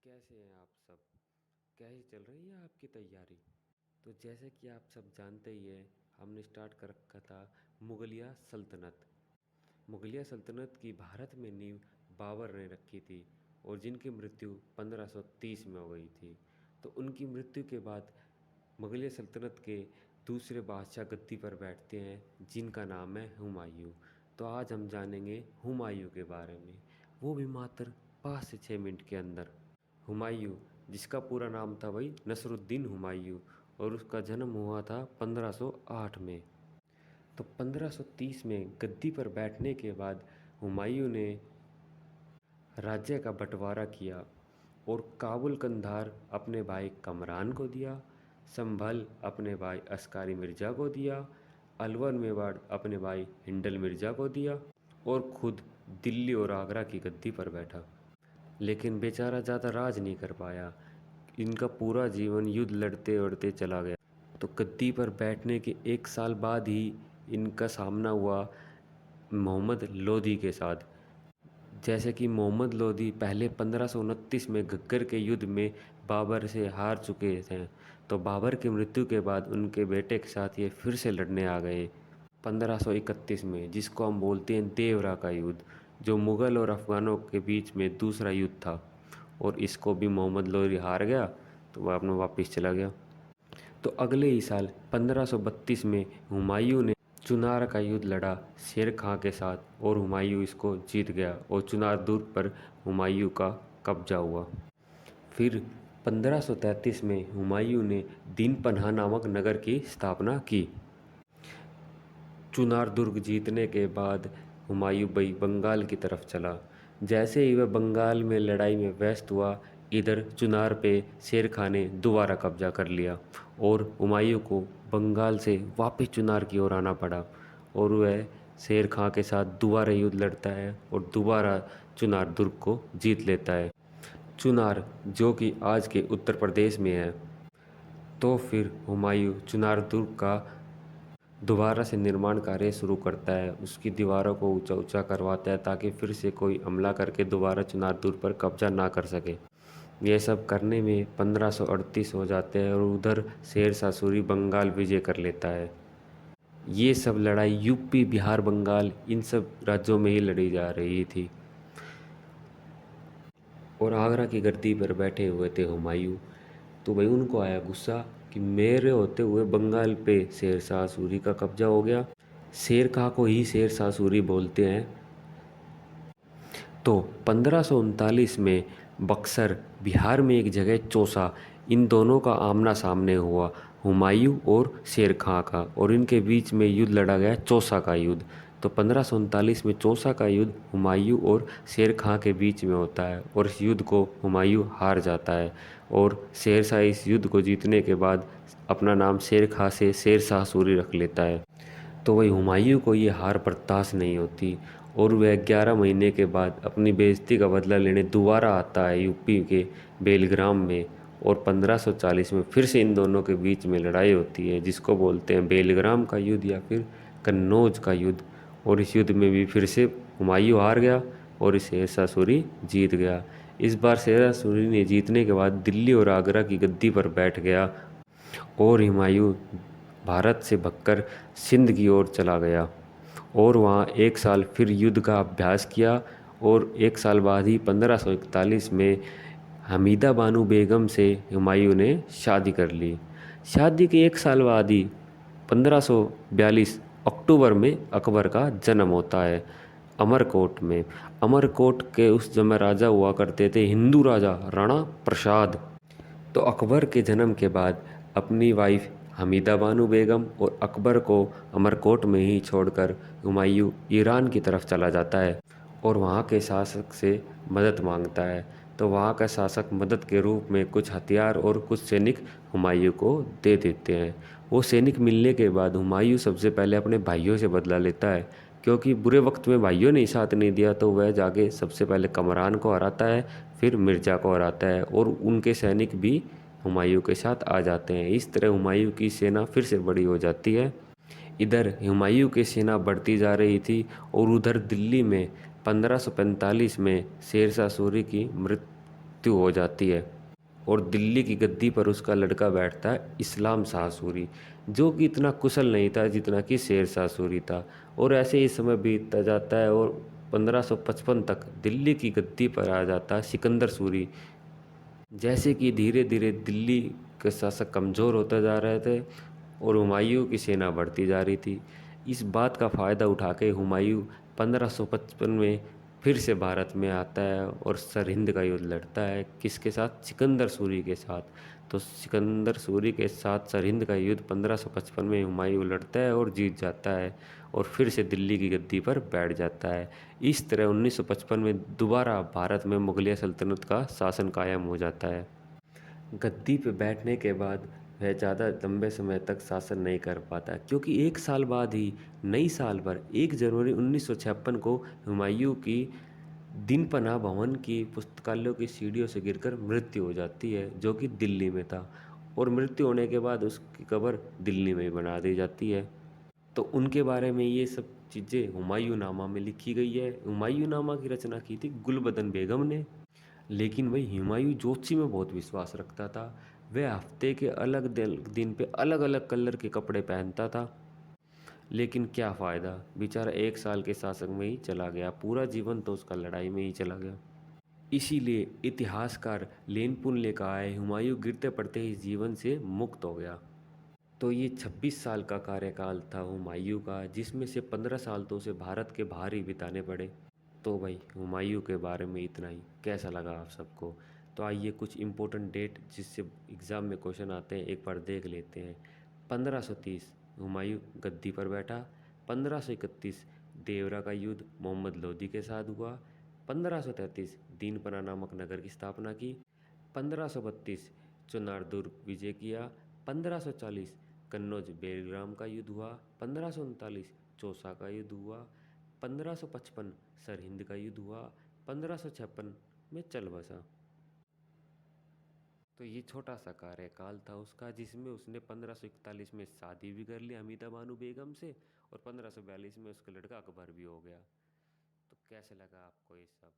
कैसे हैं आप सब? कैसी चल रही है आपकी तैयारी? तो जैसे कि आप सब जानते ही हैं, हमने स्टार्ट कर रखा था मुगलिया सल्तनत। मुगलिया सल्तनत की भारत में नींव बाबर ने रखी थी और जिनकी मृत्यु 1530 में हो गई थी। तो उनकी मृत्यु के बाद मुगलिया सल्तनत के दूसरे बादशाह गद्दी पर बैठते हैं, जिनका नाम है हुमायूं। तो आज हम जानेंगे हुमायूं के बारे में, वो भी मात्र 5 से 6 मिनट के अंदर। हुमायूं, जिसका पूरा नाम था भाई नसरुद्दीन हुमायूं, और उसका जन्म हुआ था 1508 में। तो 1530 में गद्दी पर बैठने के बाद हुमायूं ने राज्य का बंटवारा किया और काबुल कंधार अपने भाई कमरान को दिया, संभल अपने भाई अस्कारी मिर्ज़ा को दिया, अलवर मेवाड़ अपने भाई हिंडल मिर्ज़ा को दिया और खुद दिल्ली और आगरा की गद्दी पर बैठा। लेकिन बेचारा ज़्यादा राज नहीं कर पाया। इनका पूरा जीवन युद्ध लड़ते लड़ते चला गया। तो गद्दी पर बैठने के 1 साल बाद ही इनका सामना हुआ मोहम्मद लोदी के साथ। जैसे कि मोहम्मद लोदी पहले 1529 में घग्गर के युद्ध में बाबर से हार चुके थे, तो बाबर की मृत्यु के बाद उनके बेटे के साथ ये फिर से लड़ने आ गए 1531 में, जिसको हम बोलते हैं देवरा का युद्ध, जो मुग़ल और अफ़गानों के बीच में दूसरा युद्ध था। और इसको भी मोहम्मद लोदी हार गया, तो वह अपना वापस चला गया। तो अगले ही साल 1532 में हुमायूं ने चुनार का युद्ध लड़ा शेर खां के साथ और हुमायूं इसको जीत गया और चुनार दुर्ग पर हुमायूं का कब्जा हुआ। फिर 1533 में हुमायूं ने दीन पनाह नामक नगर की स्थापना की। चुनार दुर्ग जीतने के बाद हुमायूं भाई बंगाल की तरफ चला। जैसे ही वह बंगाल में लड़ाई में व्यस्त हुआ, इधर चुनार पे शेर खां ने दोबारा कब्जा कर लिया और हुमायूं को बंगाल से वापस चुनार की ओर आना पड़ा और वह शेर खां के साथ दोबारा युद्ध लड़ता है और दोबारा चुनार दुर्ग को जीत लेता है। चुनार, जो कि आज के उत्तर प्रदेश में है। तो फिर हुमायूं चुनार दुर्ग का दोबारा से निर्माण कार्य शुरू करता है। उसकी दीवारों को ऊंचा ऊंचा करवाता है ताकि फिर से कोई हमला करके दोबारा चुनार दुर्ग पर कब्जा ना कर सके। यह सब करने में 1538 हो जाते हैं और उधर शेर शाह सूरी बंगाल विजय कर लेता है। ये सब लड़ाई यूपी, बिहार, बंगाल इन सब राज्यों में ही लड़ी जा रही थी। और आगरा की गद्दी पर बैठे हुए थे हुमायूं। तो भाई उनको आया गुस्सा कि मेरे होते हुए बंगाल पे शेर शाह सूरी का कब्जा हो गया। शेर खां को ही शेर शाह सूरी बोलते हैं। तो 1539 में बक्सर, बिहार में एक जगह चौसा, इन दोनों का आमना सामने हुआ, हुमायूं और शेर खां का, और इनके बीच में युद्ध लड़ा गया चौसा का युद्ध। तो 1539 में चौसा का युद्ध हुमायूं और शेर खां के बीच में होता है और इस युद्ध को हुमायूं हार जाता है और शेर शाह इस युद्ध को जीतने के बाद अपना नाम शेर खां से शेर शाह सूरी रख लेता है। तो वही हुमायूं को ये हार बर्दाश्त नहीं होती और वह 11 महीने के बाद अपनी बेइज्जती का बदला लेने दोबारा आता है यूपी के बेलग्राम में। और 1540 में फिर से इन दोनों के बीच में लड़ाई होती है, जिसको बोलते हैं बेलग्राम का युद्ध या फिर कन्नौज का युद्ध। और इस युद्ध में भी फिर से हुमायूं हार गया और शेर शाह सूरी जीत गया। इस बार शेर शाह सूरी ने जीतने के बाद दिल्ली और आगरा की गद्दी पर बैठ गया और हुमायूं भारत से भगकर सिंध की ओर चला गया और वहाँ 1 साल फिर युद्ध का अभ्यास किया। और 1 साल बाद ही 1541 में हमीदा बानो बेगम से हुमायूं ने शादी कर ली। शादी के 1 साल बाद ही 1542 अक्टूबर में अकबर का जन्म होता है अमरकोट में। अमरकोट के उस समय राजा हुआ करते थे हिंदू राजा राणा प्रसाद। तो अकबर के जन्म के बाद अपनी वाइफ हमीदा बानो बेगम और अकबर को अमरकोट में ही छोड़कर हुमायूं ईरान की तरफ चला जाता है और वहाँ के शासक से मदद मांगता है। तो वहाँ का शासक मदद के रूप में कुछ हथियार और कुछ सैनिक हुमायूं को दे देते हैं। वो सैनिक मिलने के बाद हुमायूं सबसे पहले अपने भाइयों से बदला लेता है, क्योंकि बुरे वक्त में भाइयों ने साथ नहीं दिया तो वह जाके सबसे पहले कमरान को हराता है, फिर मिर्ज़ा को हराता है और उनके सैनिक भी हुमायूं के साथ आ जाते हैं। इस तरह हुमायूं की सेना फिर से बड़ी हो जाती है। इधर हुमायूं की सेना बढ़ती जा रही थी और उधर दिल्ली में 1545 में शेर शाह सूरी की मृत्यु हो जाती है और दिल्ली की गद्दी पर उसका लड़का बैठता है इस्लाम शाह सूरी, जो कि इतना कुशल नहीं था जितना कि शेर शाह सूरी था। और ऐसे ही समय बीतता जाता है और 1555 तक दिल्ली की गद्दी पर आ जाता है सिकंदर सूरी। जैसे कि धीरे धीरे दिल्ली के शासक कमज़ोर होते जा रहे थे और हुमायूं की सेना बढ़ती जा रही थी। इस बात का फ़ायदा उठा के हुमायूं 1555 में फिर से भारत में आता है और सरहिंद का युद्ध लड़ता है। किसके साथ? सिकंदर सूरी के साथ। तो सिकंदर सूरी के साथ सरहिंद का युद्ध 1555 में हुमायूं लड़ता है और जीत जाता है और फिर से दिल्ली की गद्दी पर बैठ जाता है। इस तरह 1955 में दोबारा भारत में मुगलिया सल्तनत का शासन कायम हो जाता है। गद्दी पे बैठने के बाद वह ज़्यादा लंबे समय तक शासन नहीं कर पाता, क्योंकि एक साल बाद ही नई साल पर 1 जनवरी 1956 को हुमायूं की दिन पनाह भवन की पुस्तकालयों की सीढ़ियों से गिरकर मृत्यु हो जाती है, जो कि दिल्ली में था। और मृत्यु होने के बाद उसकी कब्र दिल्ली में ही बना दी जाती है। तो उनके बारे में ये सब चीज़ें हुमायूंनामा में लिखी गई है। हुमायूंनामा की रचना की थी गुलबदन बेगम ने। लेकिन वही हुमायूं ज्योतिषी में बहुत विश्वास रखता था। वह हफ्ते के अलग दिन पे अलग अलग कलर के कपड़े पहनता था। लेकिन क्या फ़ायदा, बेचारा 1 साल के शासन में ही चला गया, पूरा जीवन तो उसका लड़ाई में ही चला गया। इसीलिए इतिहासकार लेनपुल ने कहा है, हुमायूं गिरते पड़ते ही जीवन से मुक्त हो गया। तो ये 26 साल का कार्यकाल था हुमायूं का, जिसमें से 15 साल तो उसे भारत के बाहर ही बिताने पड़े। तो भाई हुमायूं के बारे में इतना ही। कैसा लगा आप सबको? तो आइए कुछ इम्पोर्टेंट डेट जिससे एग्ज़ाम में क्वेश्चन आते हैं एक बार देख लेते हैं। 1530 हुमायूं गद्दी पर बैठा। 1531 देवरा का युद्ध मोहम्मद लोदी के साथ हुआ। 1533 दीनपना नामक नगर की स्थापना की। 1532 चुनार दुर्ग विजय किया। 1540 कन्नौज बेलग्राम का युद्ध हुआ। 1539 चौसा का युद्ध हुआ। 1555 सरहिंद का युद्ध हुआ। 1556 में चल बसा। तो ये छोटा सा कार्यकाल था उसका, जिसमें उसने 1541 में शादी भी कर ली हमीदा बानो बेगम से और 1542 में उसका लड़का अकबर भी हो गया। तो कैसे लगा आपको ये सब?